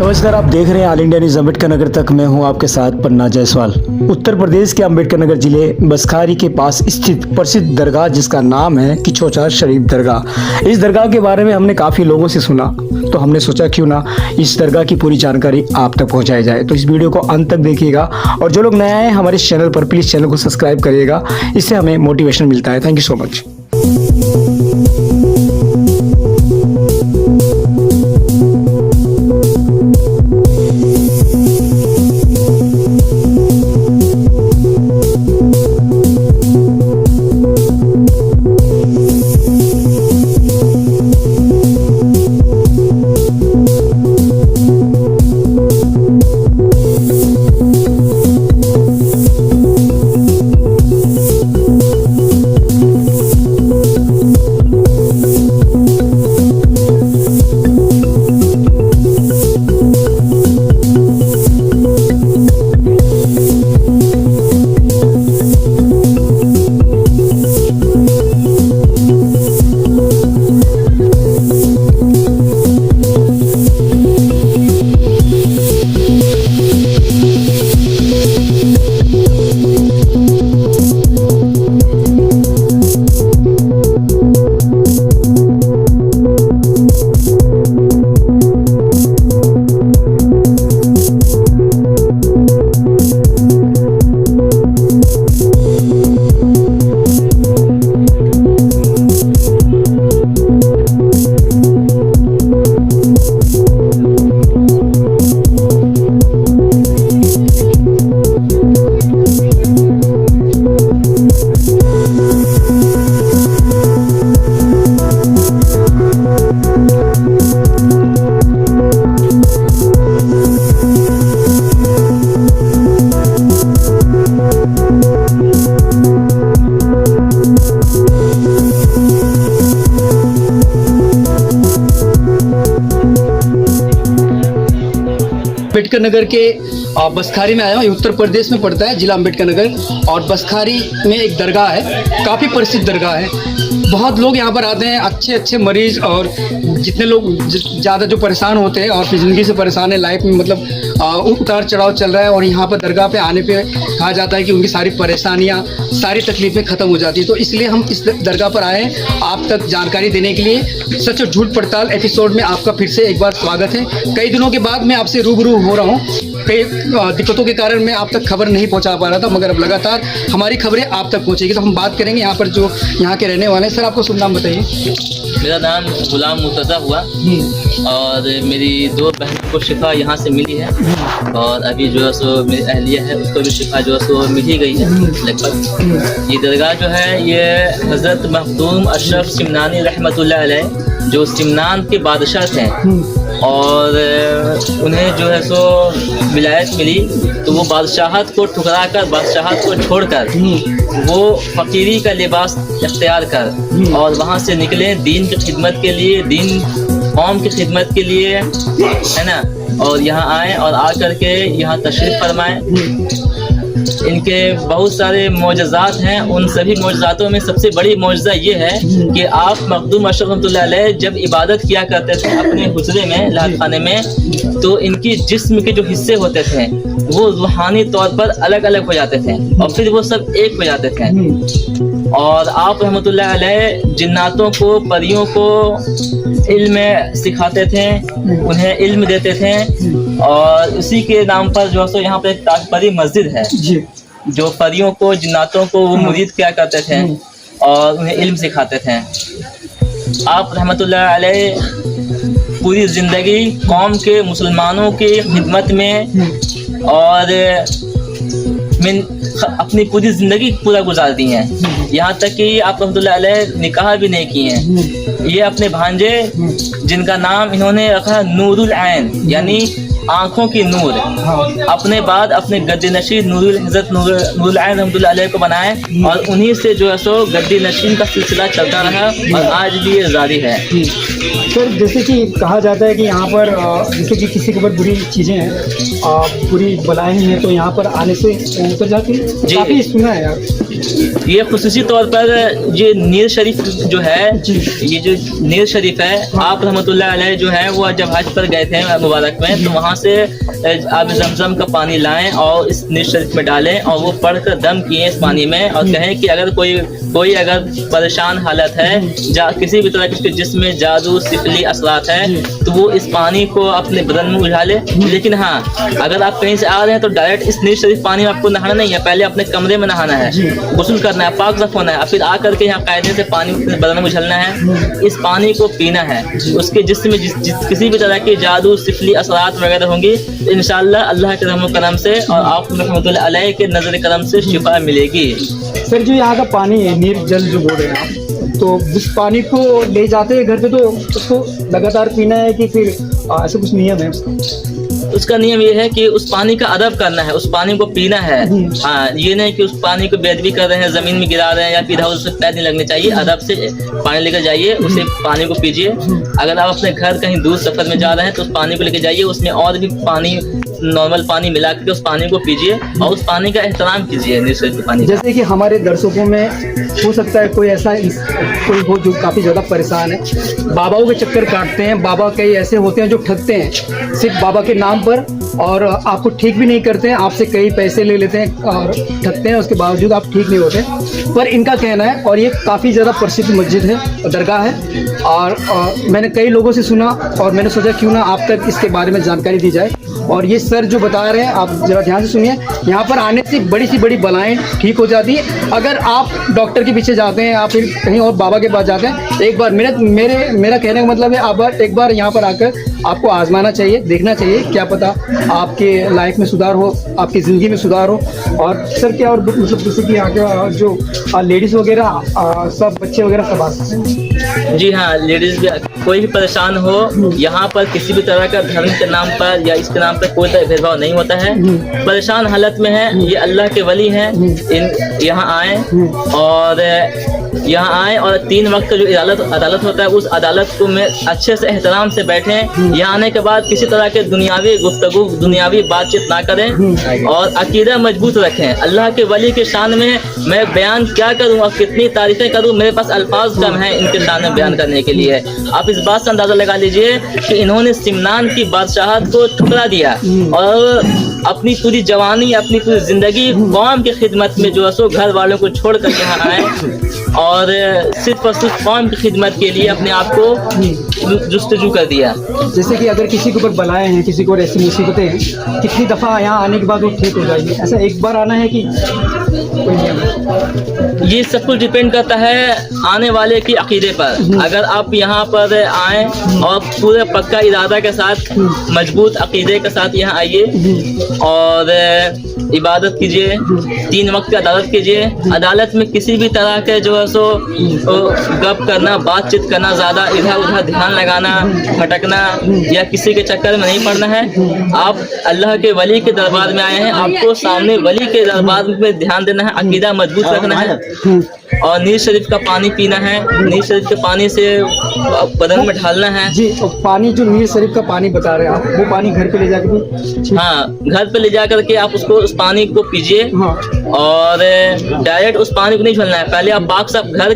नमस्कार, आप देख रहे हैं all India news Ambedkar Nagar तक। मैं हूं आपके साथ पन्ना जायसवाल। उत्तर प्रदेश के अम्बेडकर नगर जिले बसखारी के पास स्थित प्रसिद्ध दरगाह जिसका नाम है किचोचा शरीफ दरगाह। इस दरगाह के बारे में हमने काफ़ी लोगों से सुना, तो हमने सोचा क्यों ना इस दरगाह की पूरी जानकारी आप तक पहुंचाई जाए। तो इस वीडियो को अंत तक देखिएगा और जो लोग नए आए हैं हमारे चैनल पर प्लीज़ चैनल को सब्सक्राइब करिएगा, इससे हमें मोटिवेशन मिलता है। Thank you so much. Ambedkar Nagar के बसखारी में आया हूँ। उत्तर प्रदेश में पड़ता है जिला अम्बेडकर नगर, और बसखारी में एक दरगाह है, काफ़ी प्रसिद्ध दरगाह है। बहुत लोग यहाँ पर आते हैं, अच्छे अच्छे मरीज और जितने लोग ज़्यादा जो परेशान होते हैं और ज़िंदगी से परेशान है, लाइफ में मतलब उतार चढ़ाव चल रहा है, और यहाँ पर दरगाह पे आने पे कहा जाता है कि उनकी सारी परेशानियाँ, सारी तकलीफ़ें ख़त्म हो जाती है। तो इसलिए हम इस दरगाह पर आए हैं आप तक जानकारी देने के लिए। सच और झूठ पड़ताल एपिसोड में आपका फिर से एक बार स्वागत है। कई दिनों के बाद मैं आपसे रूबरू हो रहा हूँ। कई दिक्कतों के कारण मैं आप तक खबर नहीं पहुंचा पा रहा था, मगर अब लगातार हमारी खबरें आप तक पहुंचेगी। तो हम बात करेंगे यहाँ पर जो यहाँ के रहने वाले हैं। सर, आपको शुभ नाम बताइए। मेरा नाम गुलाम मुर्तज़ा हुआ और मेरी दो बहनों को शिफा यहाँ से मिली है, और अभी जो है सो मेरी अहलिया है उसको भी शिफा जो है सो मिल ही गई है लगभग। ये दरगाह जो है ये हज़रत मखदूम अशरफ सिमनानी रहमतुल्लाह अलैह जो सिमनान के बादशाह थे, और उन्हें जो है सो विलायत मिली, तो वो बादशाहत को ठुकरा कर, बादशाहत को छोड़कर वो फ़कीरी का लिबास इख्तियार कर और वहाँ से निकले दीन की खिदमत के लिए, दीन कौम की खिदमत के लिए, है ना। और यहाँ आए और आकर के यहाँ तशरीफ़ फरमाएं। इनके बहुत सारे मौजज़ात हैं, उन सभी मौजज़ातों में सबसे बड़ी मौजज़ा ये है कि आप मखदूम अशरफ रहमतुल्लाह अलैह जब इबादत किया करते थे अपने हुजरे में, लात खाने में, तो इनकी जिस्म के जो हिस्से होते थे वो रूहानी तौर पर अलग अलग हो जाते थे और फिर वो सब एक हो जाते थे। और आप रहमतुल्लाह अलैह जिन्नातों को, परियों को इल्म सिखाते थे, उन्हें इल्म देते थे, और उसी के नाम पर जो है सो यहाँ पे एक ताजपरी मस्जिद है जो परियों को, जिन्नातों को वो मुरीद किया करते थे और उन्हें इल्म सिखाते थे। आप रहमतुल्लाह अलैह पूरी ज़िंदगी कौम के, मुसलमानों की खिदमत में और अपनी पूरी ज़िंदगी पूरा गुजार दी हैं। यहाँ तक कि आप रहमतुल्लाह अलैह निकाह भी नहीं किए हैं। ये अपने भांजे जिनका नाम इन्होंने रखा नूरुल ऐन, यानी आँखों की नूर, अपने बाद अपने गद्दी नशीन नूरुल हज़रत नूरुल ऐन रहमतुल्लाह अलैह को बनाए, और उन्हीं से जो है सो गद्दी नशीन का सिलसिला चलता रहा और आज भी ये जारी है। सर, जैसे कि कहा जाता है कि यहाँ पर जैसे कि किसी के ऊपर बुरी चीज़ें हैं, बुरी बलाएं हैं, तो यहाँ पर आने से उतर जाती है। काफ़ी सुना है यार। ये खुसूसी तौर पर ये नीर शरीफ जो है, ये जो नीर शरीफ है, आप रहमतुल्लाह अलैह जो है वो जब हज पर गए थे मुबारक में, तो वहाँ से आप जमजम का पानी लाएं और इस नीर शरीफ में डालें और वो पढ़कर दम किए इस पानी में और कहें कि अगर कोई अगर परेशान हालत है, किसी भी तरह के जिस्म में जादू सिफली असरात है, तो वो इस पानी को अपने बदन में उझा ले। लेकिन हाँ, अगर आप कहीं से आ रहे हैं तो डायरेक्ट इस नीर शरीफ पानी में आपको नहाना नहीं है, पहले अपने कमरे में नहाना है, गुस्ल करना है, पाक साफ होना है, फिर आकर के यहाँ कायदे से पानी बदन में उछलना है, इस पानी को पीना है। उसके जिस्म में किसी भी तरह के जादू सिफली असरात वगैरह होंगी, इंशाअल्लाह अल्लाह के रहम करम से और आप रहमतुल्लाह अलैह के नजर करम से शिफा मिलेगी। सर जो यहाँ का पानी है, नीर जल जो बोल रहे हैं आप, तो जिस पानी को ले जाते हैं घर पे तो उसको लगातार पीना है कि फिर ऐसा कुछ नियम है उसका? उसका नियम ये है कि उस पानी का अदब करना है, उस पानी को पीना है। हाँ, ये नहीं कि उस पानी को बेदबी कर रहे हैं, जमीन में गिरा रहे हैं या फिर उससे पैर नहीं लगने चाहिए। अदब से पानी लेकर जाइए, उसे पानी को पीजिए। अगर आप अपने घर कहीं दूर सफर में जा रहे हैं तो उस पानी को लेकर जाइए, उसमें और भी पानी, नॉर्मल पानी मिला के उस पानी को पीजिए और उस पानी का एहतराम कीजिए। निश्चित पानी, जैसे कि हमारे दर्शकों में हो सकता है कोई ऐसा कोई हो जो काफ़ी ज़्यादा परेशान है, बाबाओं के चक्कर काटते हैं, बाबा कई ऐसे होते हैं जो ठगते हैं सिर्फ बाबा के नाम पर और आपको ठीक भी नहीं करते हैं, आपसे कई पैसे ले लेते हैं और ठगते हैं, उसके बावजूद आप ठीक नहीं होते। पर इनका कहना है, और ये काफ़ी ज़्यादा प्रसिद्ध मस्जिद है, दरगाह है, और मैंने कई लोगों से सुना और मैंने सोचा क्यों ना आप तक इसके बारे में जानकारी दी जाए। और ये सर जो बता रहे हैं, आप ज़रा ध्यान से सुनिए, यहाँ पर आने से बड़ी सी बड़ी बलाएँ ठीक हो जाती है। अगर आप डॉक्टर के पीछे जाते हैं या फिर कहीं और बाबा के पास जाते हैं, एक बार मेरा कहने का मतलब है आप एक बार यहाँ पर आकर आपको आजमाना चाहिए, देखना चाहिए, क्या पता आपके लाइफ में सुधार हो, आपकी ज़िंदगी में सुधार हो। और सर क्या और मतलब जैसे कि यहाँ के जो लेडीज़ वगैरह सब बच्चे वगैरह सब आ सकते हैं? जी हाँ, लेडीज़ भी, कोई भी परेशान हो, यहाँ पर किसी भी तरह का धर्म के नाम पर या इसके नाम पर कोई तरह भेदभाव नहीं होता है। परेशान हालत में है, ये अल्लाह के वली हैं, यहाँ आए और 3 वक्त का जो अदालत होता है, उस अदालत को में अच्छे से एहतराम से बैठें। यहाँ आने के बाद किसी तरह के दुनियावी गुफ्तगू, दुनियावी बातचीत ना करें और अकीदा मजबूत रखें। अल्लाह के वली के शान में मैं बयान क्या करूँ और कितनी तारीफ़ें करूँ, मेरे पास अल्फाज कम हैं इनके शान में बयान करने के लिए। आप इस बात से अंदाज़ा लगा लीजिए कि इन्होंने सिमनान की बादशाहत को ठुकरा दिया और अपनी पूरी जवानी, अपनी पूरी ज़िंदगी कौम की खिदमत में जो है सो घर वालों को छोड़ कर यहाँ आए और सिर्फ और सिर्फ कौम की खिदमत के लिए अपने आप को जुस्तजू कर दिया। जैसे कि अगर किसी के ऊपर बलाएं हैं, किसी को ऐसी मुसीबतें हैं, कितनी दफ़ा यहाँ आने के बाद वो ठीक हो जाएगी? ऐसा एक बार आना है कि ये सब कुछ डिपेंड करता है आने वाले की अकीदे पर। अगर आप यहाँ पर आए और पूरे पक्का इरादा के साथ, मजबूत अकीदे के साथ यहाँ आइए और इबादत कीजिए, 3 वक्त की अदालत कीजिए। अदालत में किसी भी तरह के जो है सो गप करना, बातचीत करना, ज़्यादा इधर उधर ध्यान लगाना, भटकना या किसी के चक्कर में नहीं पड़ना है। आप अल्लाह के वली के दरबार में आए हैं, आपको सामने वली के दरबार में ध्यान देना है, अकीदा मजबूत रखना है और नीर शरीफ का पानी पीना है। नीर शरीफ के पानी से बदन में ढालना है। जी, तो पानी जो नीर शरीफ का पानी बता रहे हैं आप, वो पानी घर पे ले जाकर भी? हाँ, घर पे ले जा करके आप उस पानी को पीजिए। हाँ। और डायरेक्ट उस पानी को नहीं झलना है, पहले आप बाग साफ घर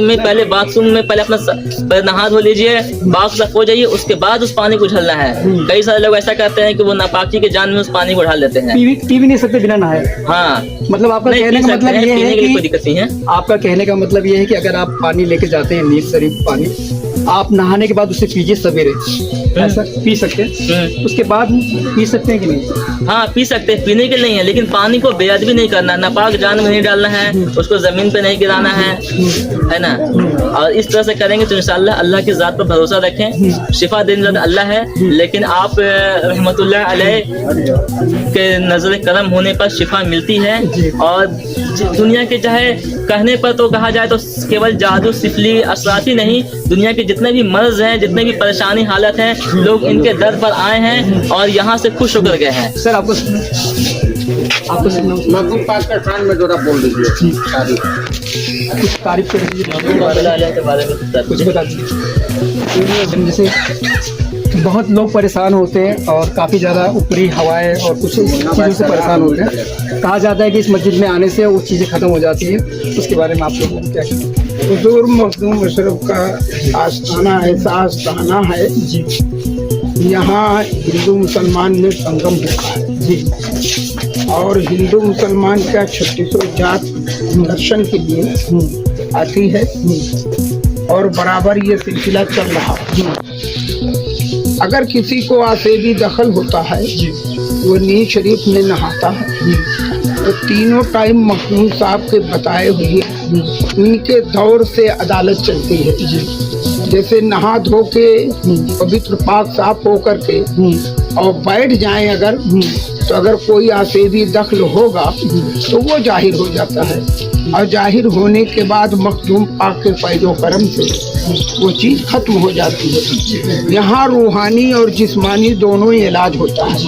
में पहले बाथरूम में पहले अपना नहा धो लीजिए, बाग साफ हो जाइए, उसके बाद उस पानी को झलना है। कई सारे लोग ऐसा करते हैं कि वो नापाकी के जान में उस पानी को ढाल देते हैं। पी भी नहीं सकते बिना नहाए? हाँ, मतलब आपका कहने का मतलब ये है कि कोई दिक्कत नहीं है। आपका कहने का मतलब ये है कि अगर आप पानी लेके जाते हैं, नीर शरीफ पानी, आप नहाने के बाद उसे पीजिए सवेरे, ऐसा पी सकते हैं? उसके बाद पी सकते हैं कि नहीं? हाँ, पी सकते हैं, पीने के नहीं है, लेकिन पानी को बेअदबी नहीं करना, नापाक जान में नहीं डालना है, उसको जमीन पे नहीं गिराना है ना। और इस तरह से करेंगे तो इंशाअल्लाह अल्लाह की ज़ात पर भरोसा रखें, शिफा देने वाला अल्लाह है। लेकिन आप रहमतुल्लाह अलैह के नजर करम होने पर शिफा मिलती है। और दुनिया के चाहे कहने पर तो कहा जाए तो केवल जादू सिफली असरात ही नहीं, दुनिया के जितने भी मर्ज हैं, जितने भी परेशानी हालत हैं, लोग इनके दर पर आए हैं और यहाँ से खुश होकर गए हैं। सर आपको पाकिस्तान में जरा बोल दीजिए, कुछ तारीफ कर दीजिए, के बारे में कुछ बता दीजिए। जैसे बहुत लोग परेशान होते हैं और काफ़ी ज़्यादा ऊपरी हवाएं और कुछ चीज़ों से परेशान होते हैं। कहा जाता है कि इस मस्जिद में आने से वो चीज़ें ख़त्म हो जाती है। उसके बारे में आप लोग क्या कहते हैं? हुजूर मखदूम अशरफ का आस्थाना ऐसा आस्थाना है जी, यहाँ हिंदू मुसलमान में संगम होता है जी, और हिंदू मुसलमान का 36 जात दर्शन के लिए आती है और बराबर ये सिलसिला चल रहा है। अगर किसी को आसेबी दखल होता है वो नीज शरीफ में नहाता है तो तीनों टाइम मखदूम साहब के बताए हुए उनके दौर से अदालत चलती है। जैसे नहा धो के पवित्र पाक साफ हो करके और बैठ जाएं अगर, तो अगर कोई आसेबी दखल होगा तो वो जाहिर हो जाता है, और जाहिर होने के बाद मखदूम पाक के फैज़ो करम से वो चीज़ खत्म हो जाती है। यहाँ रूहानी और जिस्मानी दोनों ही इलाज होता है,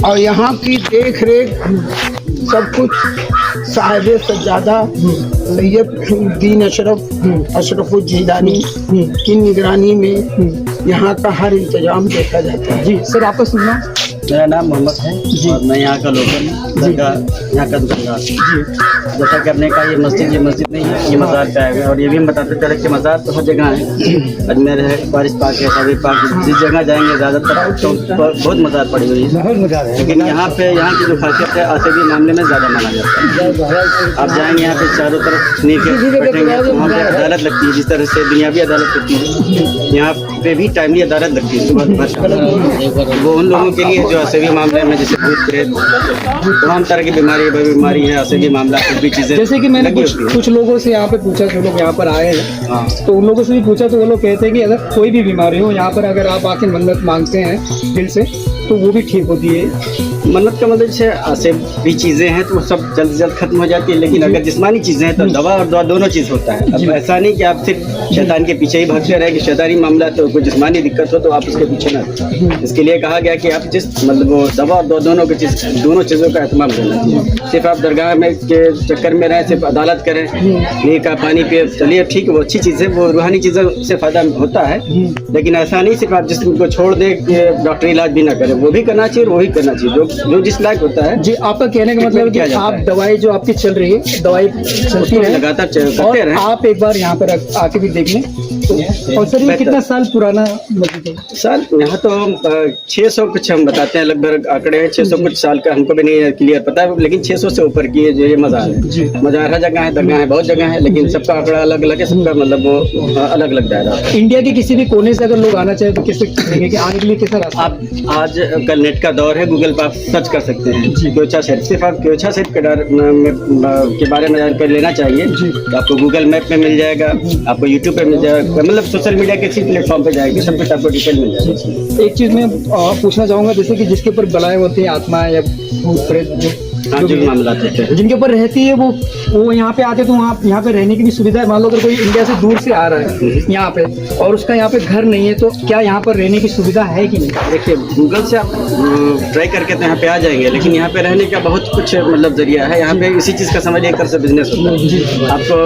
और यहाँ की देख रेख सब कुछ साहिब सज्जादा सैयद दीन अशरफुल जिलानी की निगरानी में यहाँ का हर इंतजाम देखा जाता है। जी सर, आपका सुनना? मेरा नाम मोहम्मद है और मैं यहाँ का लोकल यहाँ का दुकानदार। जैसा करने का ये मस्जिद नहीं है, ये मज़ार का है। और ये भी हम बताते चले कि मज़ार तो हर जगह है, अजमेर है, बारिश पाक है, साबिर पाक, जिस जगह जाएंगे ज़्यादातर तो बहुत मज़ार पड़ी हुई है। लेकिन यहाँ की जो खासियत है आसेबी मामले में ज़्यादा माना जाता है। आप जाएंगे यहाँ पे चारों तरफ नीचे बैठेंगे तो वहाँ पर अदालत लगती है, जिस तरह से दुनियावी अदालत लगती है यहाँ पे भी टाइमली अदालत लगती है सुबह। वो उन लोगों के लिए जो आसेबी मामले में जैसे भूत प्रेत तमाम तरह की बीमारी है, आसेबी मामला कुछ भी चीज़ें। जैसे कि मैंने कुछ लोगों से यहाँ पे पूछा, जो लोग यहाँ पर आए हैं, हाँ, तो उन लोगों से भी पूछा तो वो लोग कहते हैं कि अगर कोई भी बीमारी हो यहाँ पर अगर आप आके मन्नत मांगते हैं दिल से तो वो भी ठीक होती है। मन्नत का मतलब जैसे आसेबी चीज़ें हैं तो वो सब जल्द से जल्द खत्म हो जाती है, लेकिन अगर जिस्मानी चीज़ें हैं तो दवा और दुआ दोनों चीज़ होता है। अब ऐसा नहीं कि आप सिर्फ शैतान के पीछे ही भागते रहे कि शैतानी मामला तो कोई जिस्मानी दिक्कत हो तो आप उसके पीछे ना। इसके लिए कहा गया कि आप जिस मतलब वो दवा और दुआ दोनों चीज़ों का एहतमाम करना चाहिए। सिर्फ आप दरगाह में के चक्कर में रहें, सिर्फ अदालत करें, नहीं का पानी पिए, चलिए ठीक है वो अच्छी चीज़ है, वो रूहानी चीज़ों से फ़ायदा होता है, लेकिन ऐसा नहीं सिर्फ आप जिसको छोड़ दें डॉक्टरी इलाज भी ना करें, वो भी करना चाहिए, वही करना चाहिए जो जिस लायक होता है। जी, आपका कहने का मतलब कि आप दवाई जो आपकी चल रही है, दवाई चलती है लगातार करते रहे। आप एक बार यहाँ पर आके भी देख लें। और सर ये कितना साल पुराना मस्जिद है? साल यहाँ तो 600 कुछ हम बताते हैं, लगभग आंकड़े हैं 600 कुछ साल का, हमको भी नहीं क्लियर पता है, लेकिन 600 से ऊपर की जो ये मज़ार है। मज़ार हर जगह है, दरगाह है, बहुत जगह है, लेकिन सबका आंकड़ा अलग अलग है, सबका मतलब वो अलग अलग दायरा है। इंडिया के किसी भी कोने से अगर लोग आना चाहे तो कैसे करेंगे कि आने के लिए कैसा रास्ता? आप आज कल नेट का दौर है, गूगल पर आप सर्च कर सकते हैं क्योचा शरीफ, सिर्फ आप क्योचा शरीफ के बारे में जानकारी लेना चाहिए तो आपको गूगल मैप में मिल जाएगा, आपको यूट्यूब पे मिल जाएगा, मतलब सोशल मीडिया के किसी प्लेटफॉर्म पे जाएगी, सब कुछ आपको डिटेल मिल जाएगा। एक चीज़ मैं पूछना चाहूँगा, जैसे कि जिसके ऊपर बलाएं होती हैं, आत्मा या भूत प्रेत जो मामला होते हैं जिनके ऊपर रहती है, वो यहाँ पे आते तो वहाँ यहाँ पे रहने की भी सुविधा है। मान लो अगर कोई इंडिया से दूर से आ रहा है यहाँ पे और उसका यहाँ पे घर नहीं है, तो क्या यहाँ पर रहने की सुविधा है कि नहीं? देखिए गूगल से आप ट्राई करके तो यहाँ पे आ जाएंगे, लेकिन यहाँ पे रहने का बहुत कुछ मतलब जरिया है। यहाँ पे इसी चीज़ का समझ एक तरह से बिजनेस होता है। आपको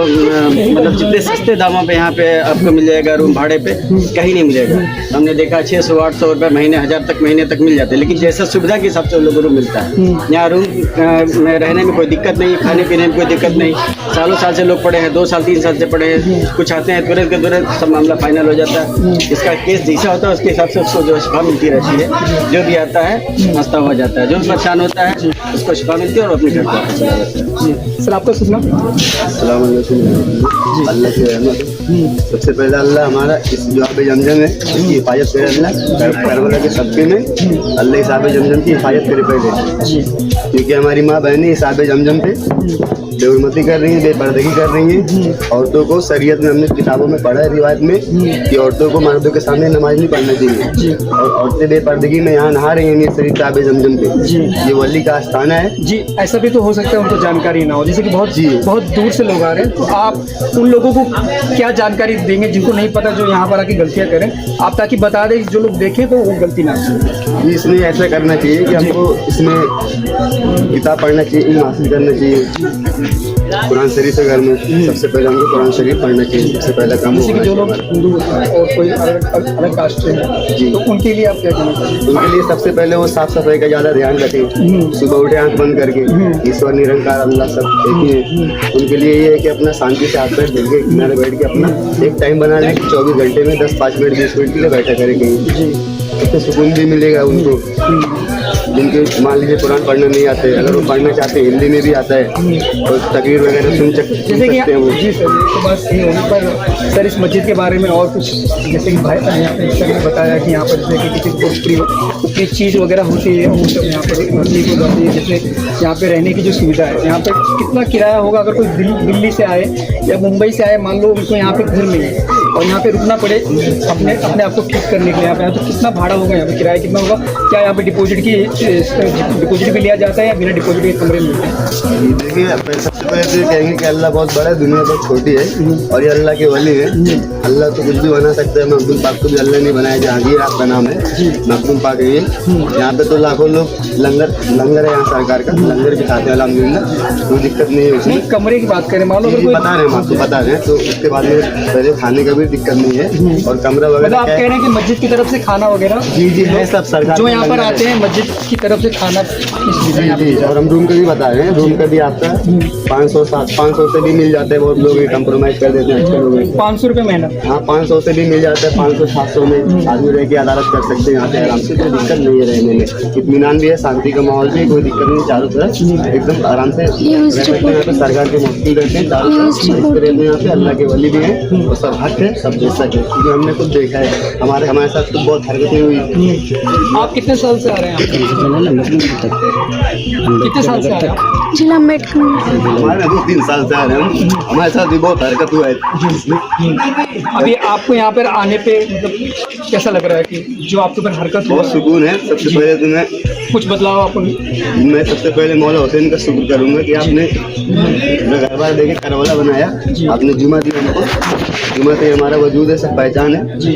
मतलब जितने सस्ते दामों पे यहाँ पे आपको मिल जाएगा रूम भाड़े पे, कहीं नहीं मिलेगा। हमने देखा 600-800 रुपये महीने, 1000 तक महीने तक मिल जाते हैं, लेकिन जैसा सुविधा के हिसाब से लोगों को रूम मिलता है। यहाँ रूम में रहने में कोई दिक्कत नहीं, खाने पीने में कोई दिक्कत नहीं। सालों साल से लोग पड़े हैं, 2 साल 3 साल से पड़े हैं, कुछ आते हैं तुरंत के तुरंत सब मामला फाइनल हो जाता है। इसका केस जैसा होता है उसके हिसाब से उसको जो शिफा मिलती रहती है। जो भी आता है नाश्ता हो जाता है, जो परेशान होता है उसको शिफा मिलती है और अपने घर पर वापस चला जाता है। सर आपका सुनना? अस्सलाम वालेकुम। अल्लाह की रहमत। सबसे पहले अल्लाह हमारा इस जो आब जमजम है इसकी हिफाजत करे, अल्लाह करबला के सबके में अल्लाह इस आब जमजम की हिफाजत करे पहले, क्योंकि हमारी माँ बहनें इस आब जमजम पे बेहुरमती कर रही हैं, बेपर्दगी कर रही हैं। औरतों को शरीयत में हमने किताबों में पढ़ा है, रिवायत में, कि औरतों को मर्दों के सामने नमाज नहीं पढ़ना चाहिए, और औरतें बेपर्दगी में यहाँ नहा रही हैं शरीफ आब जमजम पे। ये वली का आस्थाना है जी। ऐसा भी तो हो सकता है उनको जानकारी ना हो, जैसे कि बहुत दूर से लोग आ रहे हैं, तो आप उन लोगों को क्या जानकारी देंगे जिनको नहीं पता, जो यहाँ पर आके गलतियाँ करें आप, ताकि बता दें जो लोग देखें तो वो गलती ना करें? इसमें ऐसा करना चाहिए कि हमको इसमें किताब पढ़ना चाहिए, इल्म हासिल करना चाहिए, कुरान शरीफ है घर में, सबसे पहले हमको कुरान शरीफ पढ़ना चाहिए, सबसे पहला काम जैसे कि होना जो लोग चाहिए। हिंदू हैं और कोई अलग कास्ट से हैं, जी। तो उनके लिए आप क्या कहना चाहिए? उनके लिए सबसे पहले वो साफ सफाई का ज़्यादा ध्यान रखें, सुबह उठे आंख बंद करके ईश्वर निरंकार अल्लाह सब एक ही है। उनके लिए ये है कि अपना शांति से हाथ पैर धो के किनारे बैठ के अपना एक टाइम बना लें कि 24 घंटे में 10-5 मिनट 20 मिनट के लिए बैठा करें कहीं, उससे सुकून भी मिलेगा उनको। जिनके मान लीजिए कुरान पढ़ना नहीं आते, अगर वो पढ़ना चाहते हैं हिंदी में भी आता है और तकरीर वगैरह सुन जैसे कि सकते हैं वो। जी सर, तो बस ये होने पर सर इस मस्जिद के बारे में और कुछ, जैसे कि भाई यहाँ पे सर ने बताया कि यहाँ पर जैसे कि किसी को उपरी चीज़ वगैरह होती है वो सब यहाँ पर मस्जिद को जाती है। जैसे यहाँ पे रहने की जो सुविधा है, यहाँ पे कितना किराया होगा अगर कोई दिल्ली से आए या मुंबई से आए, मान लो उनको यहाँ पे घर मिले और यहाँ पे रुकना पड़े अपने आप को ठीक करने के लिए, यहाँ पे तो कितना भाड़ा होगा, यहाँ पे किराया कितना होगा? क्या यहाँ पे डिपॉजिट भी लिया जाता है या बिना डिपॉजिट के कमरे मिलते हैं? देखिए सबसे पहले तो ये कहेंगे कि अल्लाह बहुत बड़ा है, दुनिया बहुत छोटी है और ये अल्लाह के वली है। अल्लाह तो कुछ भी बना सकता है, मखदूम पाक को भी अल्लाह ने बनाया, जहांगीर आपका नाम है, मखदूम पाक है ये। यहाँ पे तो लाखों लोग लंगर है यहाँ सरकार का, लंगर भी खाते हैं अल्हम्दुलिल्लाह, कोई दिक्कत नहीं है उसमें। नहीं, कमरे की बात करें, मान लो अगर जी, कोई बता रहे हैं हम आपको बता रहे हैं, तो उसके बाद में पहले खाने का भी दिक्कत नहीं है और कमरा मतलब वगैरह आप कह रहे हैं कि मस्जिद की तरफ से खाना वगैरह जी जी है सब सरकार जो का यहाँ पर लंगर है। आते हैं मस्जिद की तरफ से खाना जी जी, और हम रूम का भी बता रहे हैं, रूम का भी आपका 500 से भी मिल जाता है, बहुत लोग कंप्रोमाइज कर देते हैं अच्छे लोग हैं। 500 रुपये महीना। हाँ 500 से भी मिल जाता है, 500-700 में आदमी रह के अदालत कर सकते हैं यहाँ पे आराम से, कोई दिक्कत नहीं है रहने में, इत्मीनान भी है, शांति का माहौल भी, कोई दिक्कत नहीं, चारों तरफ एकदम आराम से रह सकते हैं। यहाँ पे सरकार के मुफ्ती रहते हैं, चारों तरफ रहते हैं, यहाँ पे अल्लाह के वली भी हैं और सब हक है, सब देख सके, क्योंकि हमने खुद देखा है, हमारे साथ तो बहुत हरकतें हुई। आप कितने साल से आ रहे हैं? कितने साल से आ रहे हैं? जिला अम्बेडकर। हमारे 2-3 साल से आ रहे हैं, हमारे साथ भी बहुत हरकत हुआ है। अभी आपको यहाँ पर आने पे मतलब कैसा लग रहा है कि जो आपके ऊपर हरकत हुआ, बहुत सुकून है। सबसे पहले तो कुछ बदलाव आपको? मैं सबसे पहले मौला हुसैन का शुक्र करूंगा कि आपने घर बार देके करबला बनाया, आपने जुमा दिया हमको, जुमा से हमारा वजूद है, सब पहचान है जी।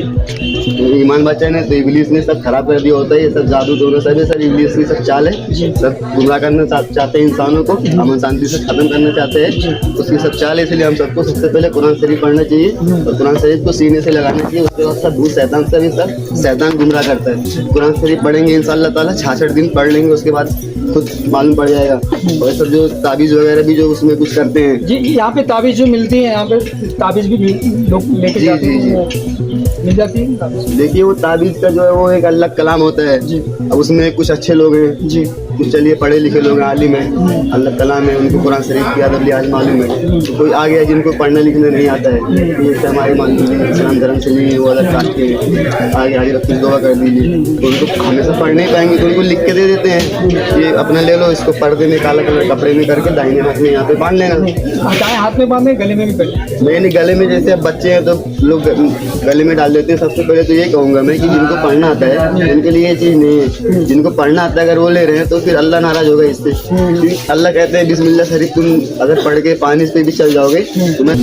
ईमान बचा ने तो इब्लीस ने सब खराब कर दिया होता है, ये सब जादू दोनों सब है, सब इब्लीस की सब चाल है, सब गुमराह करना चाहते हैं इंसानों को, अमन शांति से खत्म करना चाहते हैं, उसकी सब चाल है। इसलिए हम सबको सबसे पहले कुरान शरीफ पढ़ना चाहिए और कुरान शरीफ को सीने से लगाना चाहिए, उसके बाद सब भूत शैतान से भी सब शैतान गुमराह करता है। कुरान शरीफ पढ़ेंगे इंशाअल्लाह ताला 66 दिन पढ़ लेंगे, उसके बाद खुद मालूम पड़ जाएगा। और सब जो ताबीज़ वगैरह भी जो उसमें कुछ करते हैं जी, यहाँ पे ताबीज़ जो मिलती है, यहाँ पे ताबीज़ भी लोग लेके जी, जाते जी, हैं, वो मिल जाती है ताबीज़? देखिए वो ताबीज़ का जो है वो एक अलग कलाम होता है जी। अब उसमें कुछ अच्छे लोग हैं जी। कुछ चलिए पढ़े लिखे लोग हैं, आलिम है, अल्लाह कलाम है, उनको कुरान शरीफ की अदब लिहाज मालूम है। तो कोई आ गया जिनको पढ़ना लिखना नहीं आता है, ये जैसे हमारे मालूम है इस्लाम धर्म से नहीं है, वो अलग कास्ट के हैं, आगे आगे रख दुआ कर दीजिए, तो उनको हमेशा पढ़ नहीं पाएंगे तो उनको लिख के दे देते हैं, ये अपना ले लो, इसको पर्दे में काला कलर कपड़े में करके दाहिने हाथ में यहाँ पे बांध लेना। दाएं हाथ में बांधे, गले में भी पहले? नहीं गले में, जैसे अब बच्चे हैं तो लोग गले में डाल देते हैं। सबसे पहले तो ये कहूँगा मैं कि जिनको पढ़ना आता है उनके लिए ये चीज़ नहीं है, जिनको पढ़ना आता है अगर वो ले रहे हैं तो फिर अल्लाह नाराज होगा इससे। क्योंकि अल्लाह कहते हैं बिस्मिल्लाह शरीफ तुम अगर पढ़ के पानी पे भी चल जाओगे तुम्हें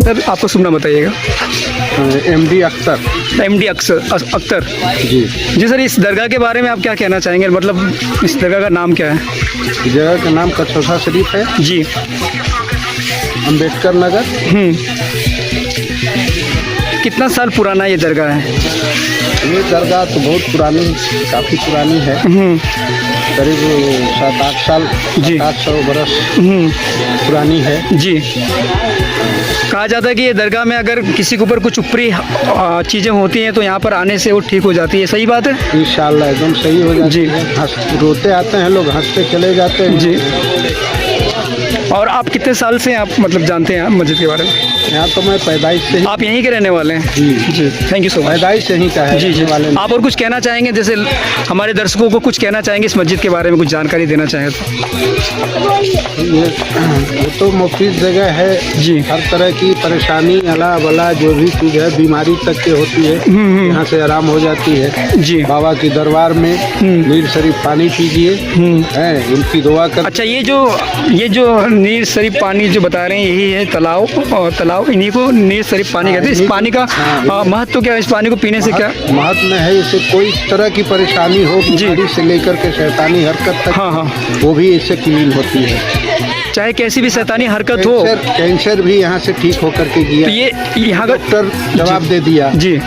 सर आपको सुनना बताइएगा। MD अख्तर। MD अख्तर जी। जी सर, इस दरगाह के बारे में आप क्या कहना चाहेंगे, मतलब इस दरगाह का नाम क्या है? जगह का नाम कछौसा शरीफ है, जी। अम्बेडकर नगर। कितना साल पुराना ये दरगाह है? ये दरगाह तो बहुत पुरानी, काफ़ी पुरानी है, करीब 7-8 साल, जी। 800 बरस पुरानी है। जी। कहा जाता है कि ये दरगाह में अगर किसी के ऊपर कुछ ऊपरी चीज़ें होती हैं तो यहाँ पर आने से वो ठीक हो जाती है, सही बात है? इंशाल्लाह एकदम सही हो जाती जी। है। रोते आते हैं लोग, हंसते चले जाते हैं। जी। और आप कितने साल से आप मतलब जानते हैं मस्जिद के बारे में? यहाँ तो मैं पैदाइश से ही, आप यहीं के रहने वाले हैं? जी जी, थैंक यू सो मच। पैदाइश से ही का है जी जी। वाले। आप और कुछ कहना चाहेंगे, जैसे हमारे दर्शकों को कुछ कहना चाहेंगे इस मस्जिद के बारे में, कुछ जानकारी देना चाहें तो? ये तो मुफीद जगह है जी। हर तरह की परेशानी, अला बला जो भी चीज़ है, बीमारी तक की होती है, यहाँ से आराम हो जाती है। जी। बाबा की दरबार में मीर शरीफ पानी पीजिए, हैं उनकी दुआ कर। अच्छा, ये जो नीर शरीफ पानी जो बता रहे हैं यही है तालाब, और तालाब इन्हीं को नीर शरीफ पानी कहते हैं। इस पानी का महत्व क्या है? इस पानी को पीने से क्या? महत्व है, इसे कोई तरह की परेशानी हो, बीमारी से लेकर के शैतानी हरकत तक, हाँ हाँ, वो भी इससे क्लीन होती है। चाहे कैसी भी शैतानी हरकत हो, कैंसर भी यहाँ से ठीक होकर के गया। तो ये यहाँ का डॉक्टर जवाब दे दिया। जी।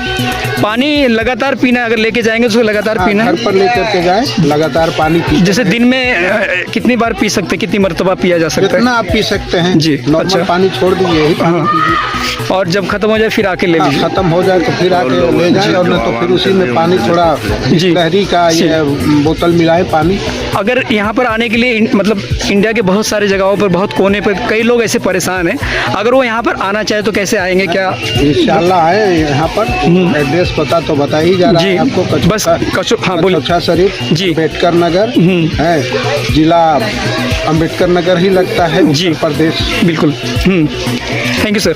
पानी लगातार पीना, अगर लेके जाएंगे तो लगातार पीना घर पर लेकर के जाए, लगातार पानी पी। जैसे दिन में कितनी बार पी सकते हैं, कितनी मरतबा पिया जा सकता जितना है? आप पी सकते हैं जी। नॉर्मल अच्छा। पानी छोड़ दीजिए, यही पानी हाँ। पीजिए। और जब खत्म हो जाए फिर आके ले लीजिए। खत्म हो जाए तो फिर आके ले जाए, और नहीं तो फिर उसी में पानी थोड़ा जी। लहरी का ये बोतल मिलाए पानी। अगर यहाँ पर आने के लिए मतलब इंडिया के बहुत सारे जगहों पर, बहुत कोने पर कई लोग ऐसे परेशान हैं, अगर वो यहाँ पर आना चाहे तो कैसे आएंगे? क्या इंशाल्लाह आए यहाँ पर। एड्रेस पता तो बता ही जा रहा जी। है आपको। बस हाँ बोलिए। कछौसा शरीफ जी। अम्बेडकर नगर है, जिला अम्बेडकर नगर ही लगता है, जी। उत्तर प्रदेश। बिल्कुल। Thank you sir.